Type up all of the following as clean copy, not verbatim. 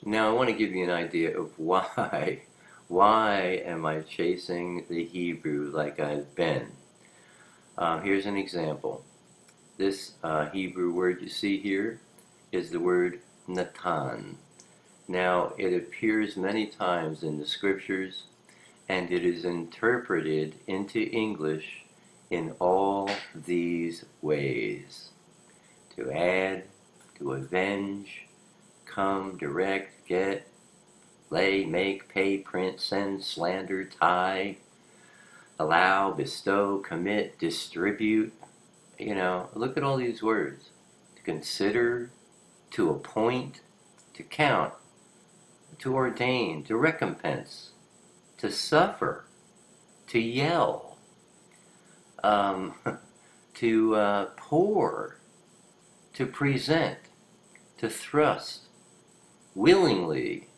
Now I want to give you an idea of why. Why am I chasing the Hebrew like I've been? Here's an example. This Hebrew word you see here is the word Natan. Now it appears many times in the scriptures, and it is interpreted into English in all these ways: to add, to avenge, come, direct, get, lay, make, pay, print, send, slander, tie, allow, bestow, commit, distribute. Look at all these words. To consider, to appoint, to count, to ordain, to recompense, to suffer, to yell, to pour, to present, to thrust, willingly.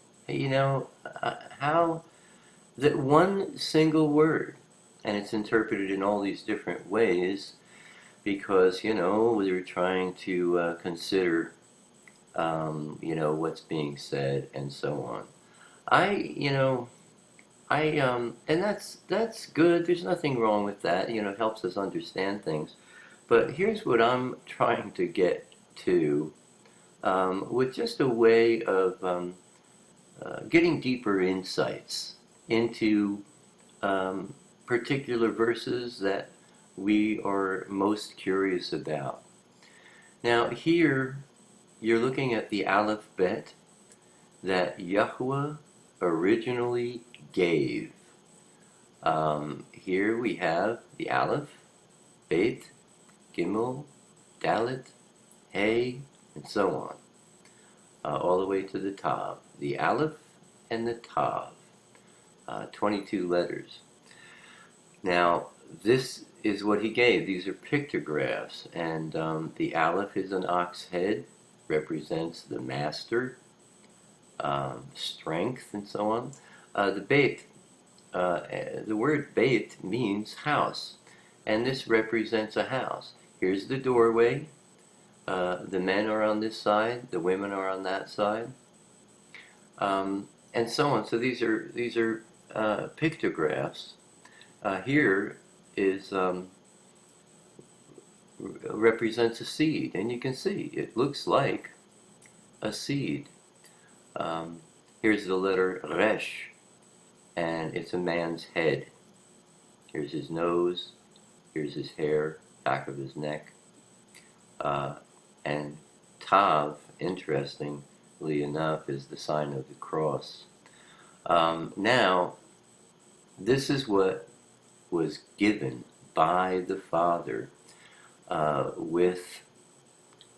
How that one single word, and it's interpreted in all these different ways because, they're trying to consider, what's being said and so on. And that's good. There's nothing wrong with that. It helps us understand things. But here's what I'm trying to get to, with just a way of getting deeper insights into particular verses that we are most curious about. Now here you're looking at the Aleph Bet that Yahweh originally gave. Here we have the Aleph, Bet, Gimel, Dalet, Hey, and so on, all the way to the Tav. The Aleph and the Tav, 22 letters. Now, this is what he gave. These are pictographs, and the Aleph is an ox head, represents the master, strength, and so on. The Beit, the word Beit means house, and this represents a house. Here's the doorway. The men are on this side, the women are on that side, and so on. So these are pictographs. Here is represents a seed, and you can see it looks like a seed. Here's the letter Resh, and it's a man's head. Here's his nose, here's his hair, back of his neck, and Tav, interestingly enough, is the sign of the cross. Now, this is what was given by the Father with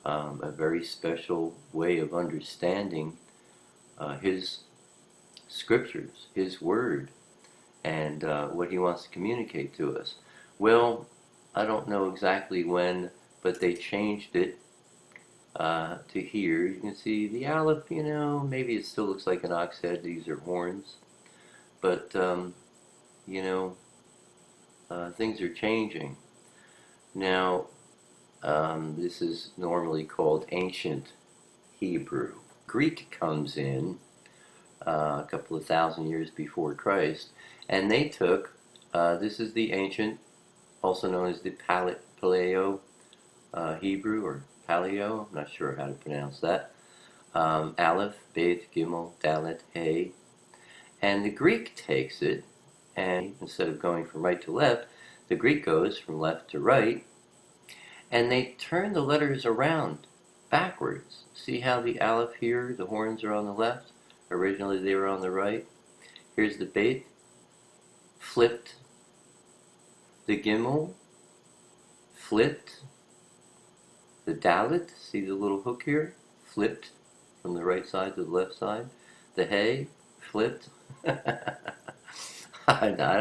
a very special way of understanding His scriptures, His word, and what He wants to communicate to us. Well, I don't know exactly when, but they changed it to here. You can see the Aleph, maybe it still looks like an ox head. These are horns. But, things are changing. Now, this is normally called ancient Hebrew. Greek comes in a couple of thousand years before Christ, and they took, this is the ancient, also known as the Paleo Hebrew, or Paleo, I'm not sure how to pronounce that. Aleph, Bet, Gimel, Dalet, Hey. And the Greek takes it, and instead of going from right to left, the Greek goes from left to right, and they turn the letters around backwards. See how the Aleph here, the horns are on the left? Originally they were on the right. Here's the Bet, flipped. The Gimel, flipped. The Dalet, see the little hook here? Flipped from the right side to the left side. The Hey, flipped.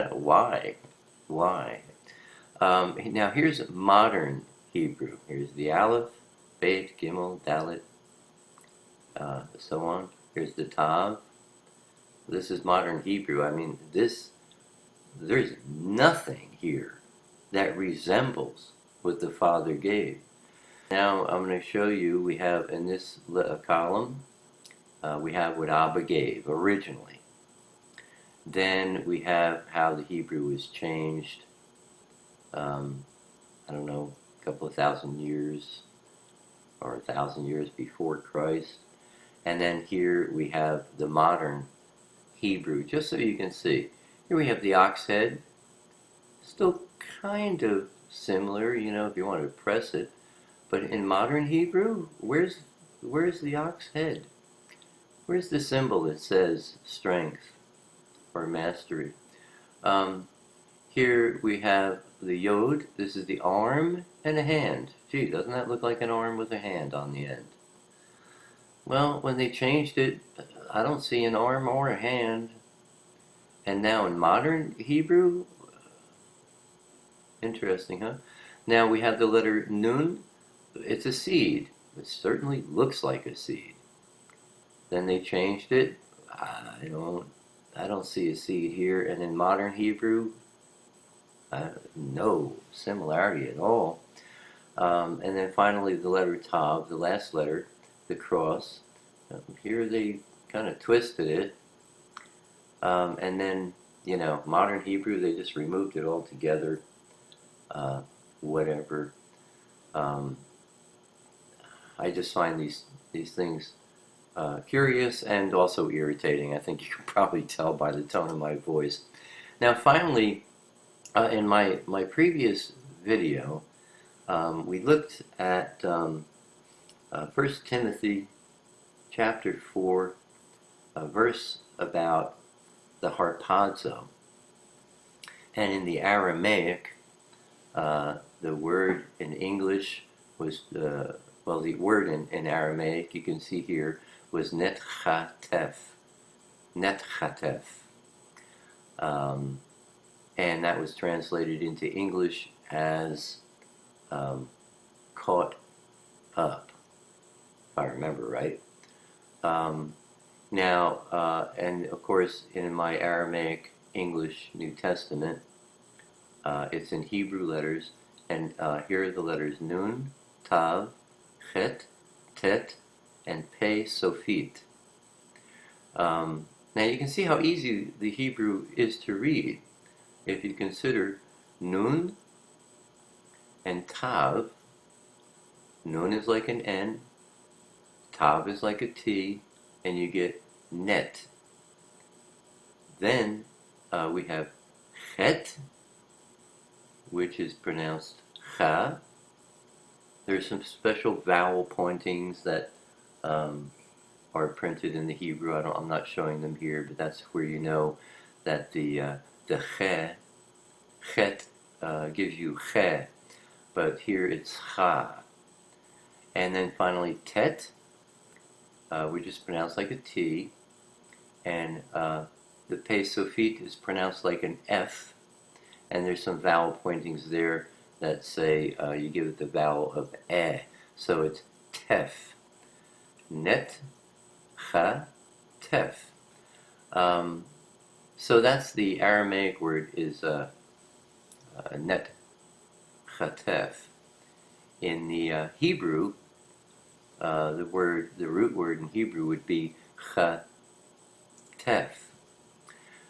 Why? Now here's modern Hebrew. Here's the Aleph, Bet, Gimel, Dalet, so on. Here's the Tav. This is modern Hebrew. I mean, there's nothing here that resembles what the Father gave. Now I'm going to show you, we have in this column we have what Abba gave originally. Then we have how the Hebrew was changed, I don't know, a couple of thousand years or 1,000 years before Christ. And then here we have the modern Hebrew, just so you can see. Here we have the ox head, still kind of similar, you know, if you want to press it. But in modern Hebrew, where's the ox head? Where's the symbol that says strength or mastery? Here we have the yod. This is the arm and a hand. Gee, doesn't that look like an arm with a hand on the end? Well, when they changed it, I don't see an arm or a hand. And now in modern Hebrew, interesting, huh? Now we have the letter nun. It's a seed. It certainly looks like a seed. Then they changed it. I don't see a seed here. And in modern Hebrew, no similarity at all. And then finally the letter tav, the last letter, the cross. Here they kind of twisted it. And then, you know, modern Hebrew, they just removed it altogether. Whatever. I just find these things curious and also irritating. I think you can probably tell by the tone of my voice. Now finally, in my previous video, we looked at 1 Timothy chapter 4, a verse about the Harpazo. And in the Aramaic, the word in English was, the word in Aramaic, you can see here, was netchatef. Netchatef. And that was translated into English as caught up, if I remember right. Now, and of course, in my Aramaic English New Testament, it's in Hebrew letters, and here are the letters Nun, Tav, Chet, Tet, and Pei Sophit. Now you can see how easy the Hebrew is to read. If you consider Nun and Tav, Nun is like an N, Tav is like a T, and you get net. Then we have Chet, which is pronounced Cha. There's some special vowel pointings that are printed in the Hebrew. I'm not showing them here, but that's where you know that the Chet gives you Che, but here it's Cha. And then finally Tet, we just pronounce like a T, and the Pei Sophit is pronounced like an F, and there's some vowel pointings there that say you give it the vowel of E, so it's Tef. Net, Cha, Tef. So that's the Aramaic word is net chatef. In the Hebrew, the root word in Hebrew would be chatef.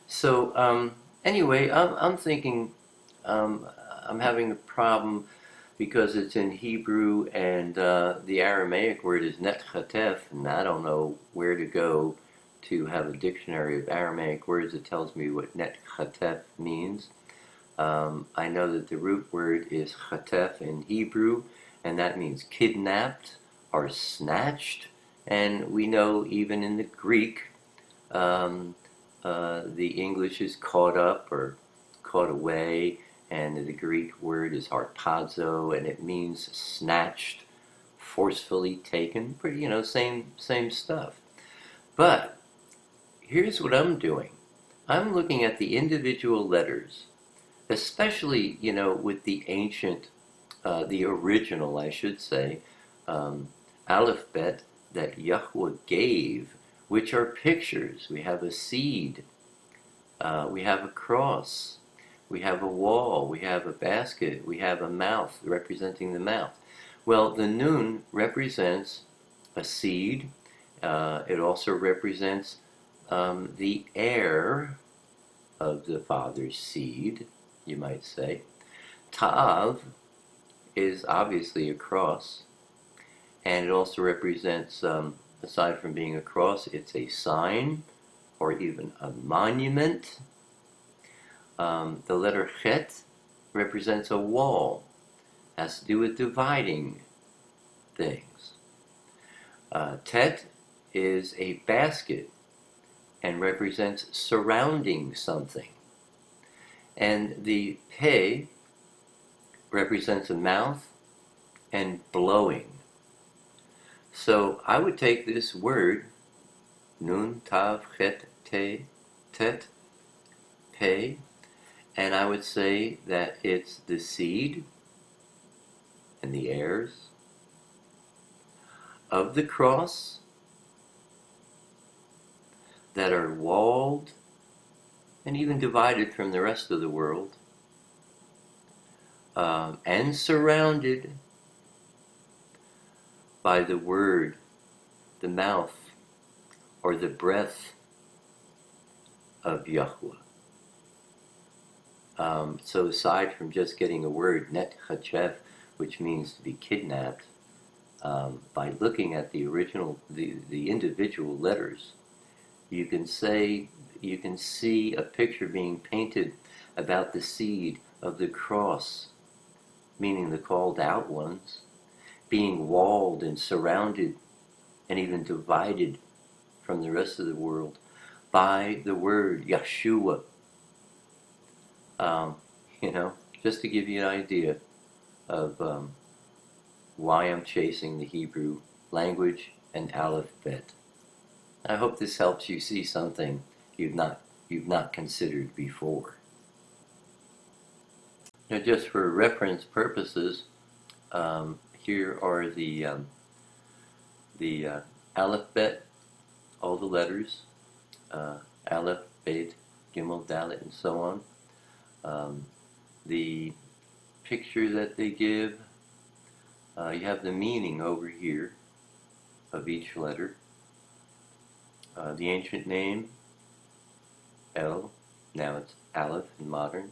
So anyway, I'm thinking I'm having a problem because it's in Hebrew and the Aramaic word is net chatef, and I don't know where to go to have a dictionary of Aramaic words that tells me what net chatef means. I know that the root word is chatef in Hebrew, and that means kidnapped or snatched. And we know even in the Greek, the English is caught up or caught away, and the Greek word is harpazo, and it means snatched, forcefully taken. Pretty, you know, same stuff. But here's what I'm doing. I'm looking at the individual letters, especially, you know, with the ancient, the original, I should say, Aleph Bet that Yahweh gave, which are pictures. We have a seed, we have a cross, we have a wall, we have a basket, we have a mouth representing the mouth. Well, the Nun represents a seed, It also represents the heir of the father's seed, you might say. Tav is obviously a cross, and it also represents, aside from being a cross, it's a sign or even a monument. The letter Chet represents a wall, has to do with dividing things. Tet is a basket and represents surrounding something. And the Pe represents a mouth and blowing. So I would take this word, Nun, Tav, Chet, Te, Tet, Pe, and I would say that it's the seed and the heirs of the cross that are walled and even divided from the rest of the world, and surrounded by the word, the mouth, or the breath of Yahweh. So aside from just getting a word, netchatef, which means to be kidnapped, by looking at the original, the individual letters, you can see a picture being painted about the seed of the cross, meaning the called out ones, being walled and surrounded and even divided from the rest of the world by the word Yeshua. Just to give you an idea of why I'm chasing the Hebrew language and Aleph Bet. I hope this helps you see something you've not considered before. Now, just for reference purposes, here are the Aleph Bet, all the letters, Aleph, Bet, Gimel, Dalet, and so on. The picture that they give, you have the meaning over here of each letter. The ancient name, El, now it's Aleph in modern.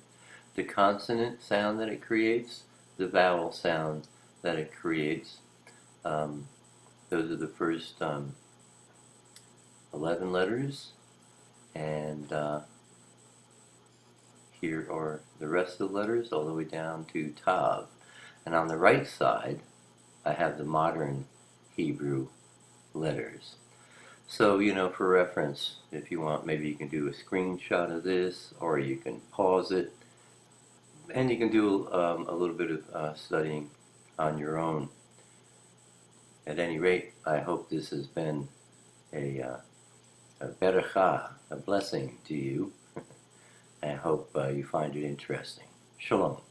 The consonant sound that it creates, the vowel sound that it creates. Those are the first 11 letters, and here are the rest of the letters all the way down to Tav. And on the right side, I have the modern Hebrew letters. So, for reference, if you want, maybe you can do a screenshot of this, or you can pause it, and you can do a little bit of studying on your own. At any rate, I hope this has been a beracha, a blessing to you. I hope you find it interesting. Shalom.